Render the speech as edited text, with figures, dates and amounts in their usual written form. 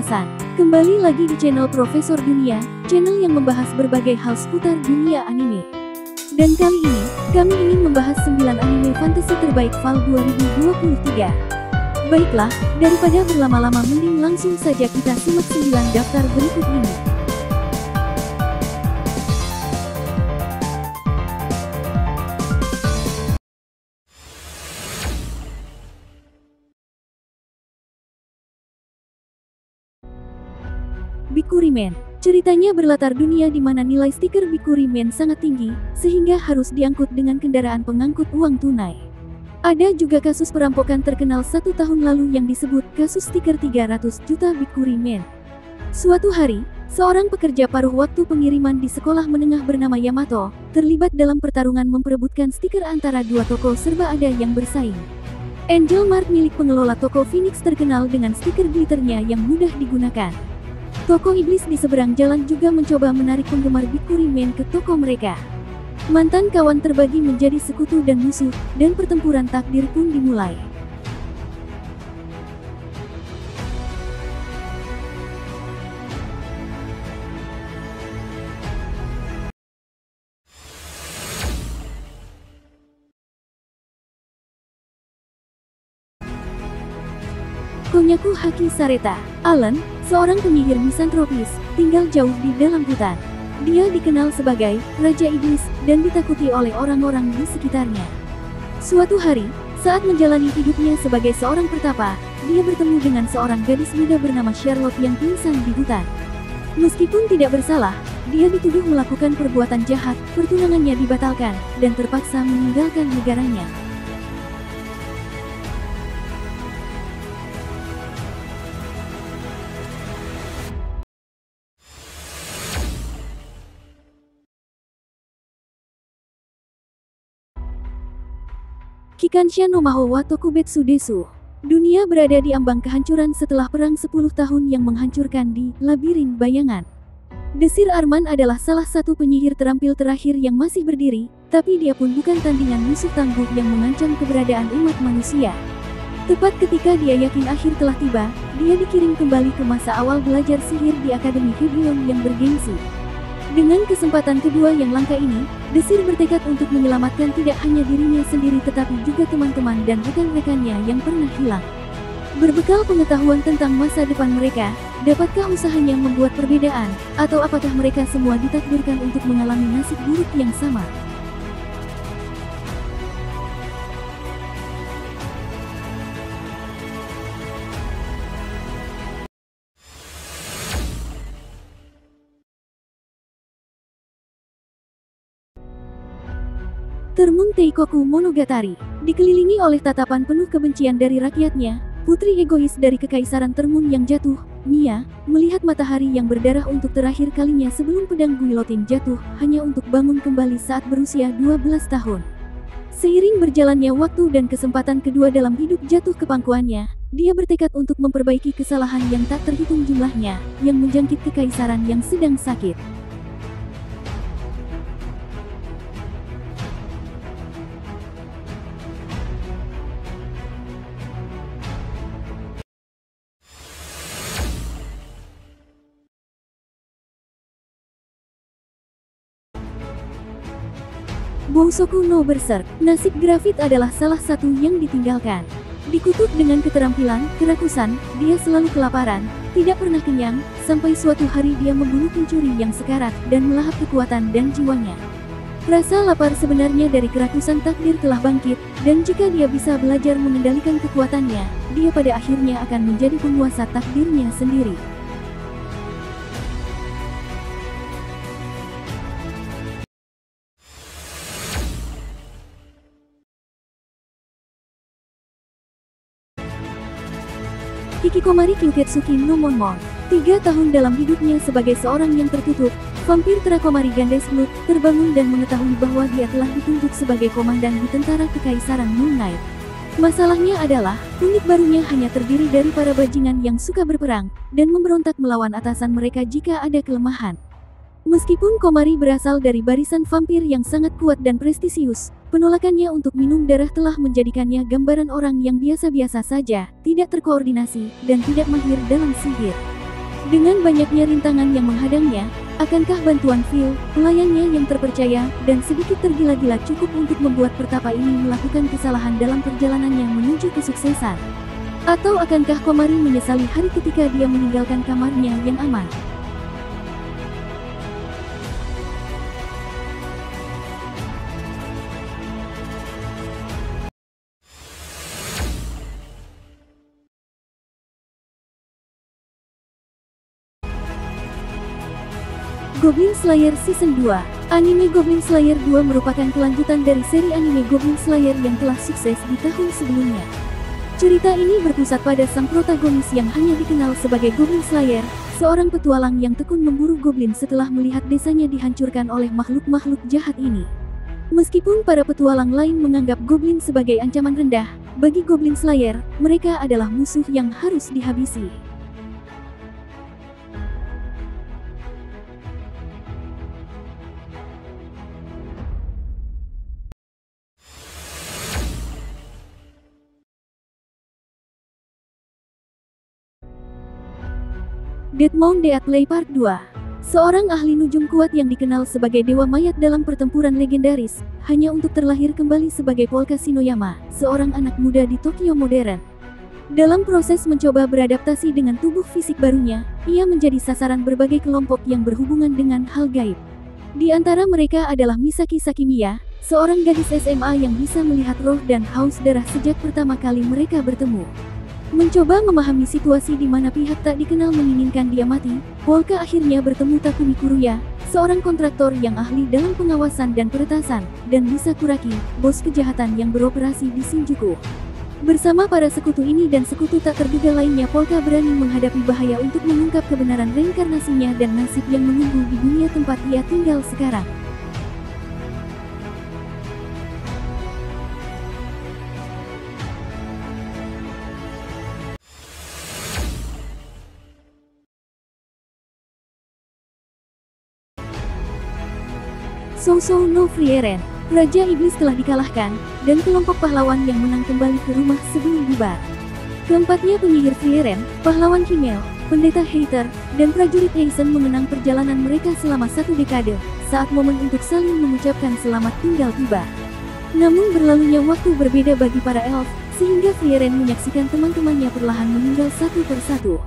kekerasan. Kembali lagi di channel Profesor Dunia, channel yang membahas berbagai hal seputar dunia anime. Dan kali ini, kami ingin membahas 9 anime fantasi terbaik Fall 2023. Baiklah, daripada berlama-lama mending langsung saja kita simak 9 daftar berikut ini. Bikurimen. Ceritanya berlatar dunia di mana nilai stiker Bikurimen sangat tinggi, sehingga harus diangkut dengan kendaraan pengangkut uang tunai. Ada juga kasus perampokan terkenal 1 tahun lalu yang disebut kasus stiker 300 juta Bikurimen. Suatu hari, seorang pekerja paruh waktu pengiriman di sekolah menengah bernama Yamato, terlibat dalam pertarungan memperebutkan stiker antara dua toko serba ada yang bersaing. Angel Mart milik pengelola toko Phoenix terkenal dengan stiker glitternya yang mudah digunakan. Toko iblis di seberang jalan juga mencoba menarik penggemar Bikurimen ke toko mereka. Mantan kawan terbagi menjadi sekutu dan musuh, dan pertempuran takdir pun dimulai. Konyaku Haki Sareta. Alan, seorang penyihir misantropis, tinggal jauh di dalam hutan. Dia dikenal sebagai Raja Iblis dan ditakuti oleh orang-orang di sekitarnya. Suatu hari, saat menjalani hidupnya sebagai seorang pertapa, dia bertemu dengan seorang gadis muda bernama Charlotte yang pingsan di hutan. Meskipun tidak bersalah, dia dituduh melakukan perbuatan jahat, pertunangannya dibatalkan, dan terpaksa meninggalkan negaranya. Kikansha no Maho wa Tokubetsu desu. Dunia berada di ambang kehancuran setelah perang 10 tahun yang menghancurkan di labirin bayangan. Desir Arman adalah salah satu penyihir terampil terakhir yang masih berdiri, tapi dia pun bukan tandingan musuh tangguh yang mengancam keberadaan umat manusia. Tepat ketika dia yakin akhir telah tiba, dia dikirim kembali ke masa awal belajar sihir di Akademi Hebion yang bergengsi. Dengan kesempatan kedua yang langka ini, Desir bertekad untuk menyelamatkan tidak hanya dirinya sendiri tetapi juga teman-teman dan rekan-rekannya yang pernah hilang. Berbekal pengetahuan tentang masa depan mereka, dapatkah usahanya membuat perbedaan, atau apakah mereka semua ditakdirkan untuk mengalami nasib buruk yang sama? Termun Teikoku Monogatari. Dikelilingi oleh tatapan penuh kebencian dari rakyatnya, putri egois dari kekaisaran Termun yang jatuh, Mia, melihat matahari yang berdarah untuk terakhir kalinya sebelum pedang guillotine jatuh, hanya untuk bangun kembali saat berusia 12 tahun. Seiring berjalannya waktu dan kesempatan kedua dalam hidup jatuh ke pangkuannya, dia bertekad untuk memperbaiki kesalahan yang tak terhitung jumlahnya, yang menjangkit kekaisaran yang sedang sakit. Bousoku no Berserk. Nasib Grafit adalah salah satu yang ditinggalkan. Dikutuk dengan keterampilan, kerakusan, dia selalu kelaparan, tidak pernah kenyang, sampai suatu hari dia membunuh pencuri yang sekarat, dan melahap kekuatan dan jiwanya. Rasa lapar sebenarnya dari kerakusan takdir telah bangkit, dan jika dia bisa belajar mengendalikan kekuatannya, dia pada akhirnya akan menjadi penguasa takdirnya sendiri. Hikikomari Kyuketsuki no Monmon. 3 tahun dalam hidupnya sebagai seorang yang tertutup, vampir Terakomari Gandes Blood terbangun dan mengetahui bahwa dia telah ditunjuk sebagai komandan di tentara kekaisaran Moon Knight. Masalahnya adalah, unit barunya hanya terdiri dari para bajingan yang suka berperang, dan memberontak melawan atasan mereka jika ada kelemahan. Meskipun Komari berasal dari barisan vampir yang sangat kuat dan prestisius, penolakannya untuk minum darah telah menjadikannya gambaran orang yang biasa-biasa saja, tidak terkoordinasi, dan tidak mahir dalam sihir. Dengan banyaknya rintangan yang menghadangnya, akankah bantuan Phil, pelayannya yang terpercaya, dan sedikit tergila-gila cukup untuk membuat pertapa ini melakukan kesalahan dalam perjalanannya menuju kesuksesan? Atau akankah Komari menyesali hari ketika dia meninggalkan kamarnya yang aman? Goblin Slayer Season 2. Anime Goblin Slayer 2 merupakan kelanjutan dari seri anime Goblin Slayer yang telah sukses di tahun sebelumnya. Cerita ini berpusat pada sang protagonis yang hanya dikenal sebagai Goblin Slayer, seorang petualang yang tekun memburu goblin setelah melihat desanya dihancurkan oleh makhluk-makhluk jahat ini. Meskipun para petualang lain menganggap goblin sebagai ancaman rendah, bagi Goblin Slayer, mereka adalah musuh yang harus dihabisi. Deadmon The Play Part 2. Seorang ahli nujum kuat yang dikenal sebagai dewa mayat dalam pertempuran legendaris, hanya untuk terlahir kembali sebagai Polka Shinoyama, seorang anak muda di Tokyo modern. Dalam proses mencoba beradaptasi dengan tubuh fisik barunya, ia menjadi sasaran berbagai kelompok yang berhubungan dengan hal gaib. Di antara mereka adalah Misaki Sakimiya, seorang gadis SMA yang bisa melihat roh dan haus darah sejak pertama kali mereka bertemu. Mencoba memahami situasi di mana pihak tak dikenal menginginkan dia mati, Polka akhirnya bertemu Takumi Kuruya, seorang kontraktor yang ahli dalam pengawasan dan peretasan, dan Lisa Kuraki, bos kejahatan yang beroperasi di Shinjuku. Bersama para sekutu ini dan sekutu tak terduga lainnya, Polka berani menghadapi bahaya untuk mengungkap kebenaran reinkarnasinya dan nasib yang menunggu di dunia tempat ia tinggal sekarang. Sousou no Frieren, Raja Iblis telah dikalahkan, dan kelompok pahlawan yang menang kembali ke rumah sebelum bubar. Keempatnya penyihir Frieren, pahlawan Himmel, pendeta Hater, dan prajurit Eisen mengenang perjalanan mereka selama 1 dekade, saat momen untuk saling mengucapkan selamat tinggal tiba. Namun berlalunya waktu berbeda bagi para elf, sehingga Frieren menyaksikan teman-temannya perlahan meninggal satu persatu.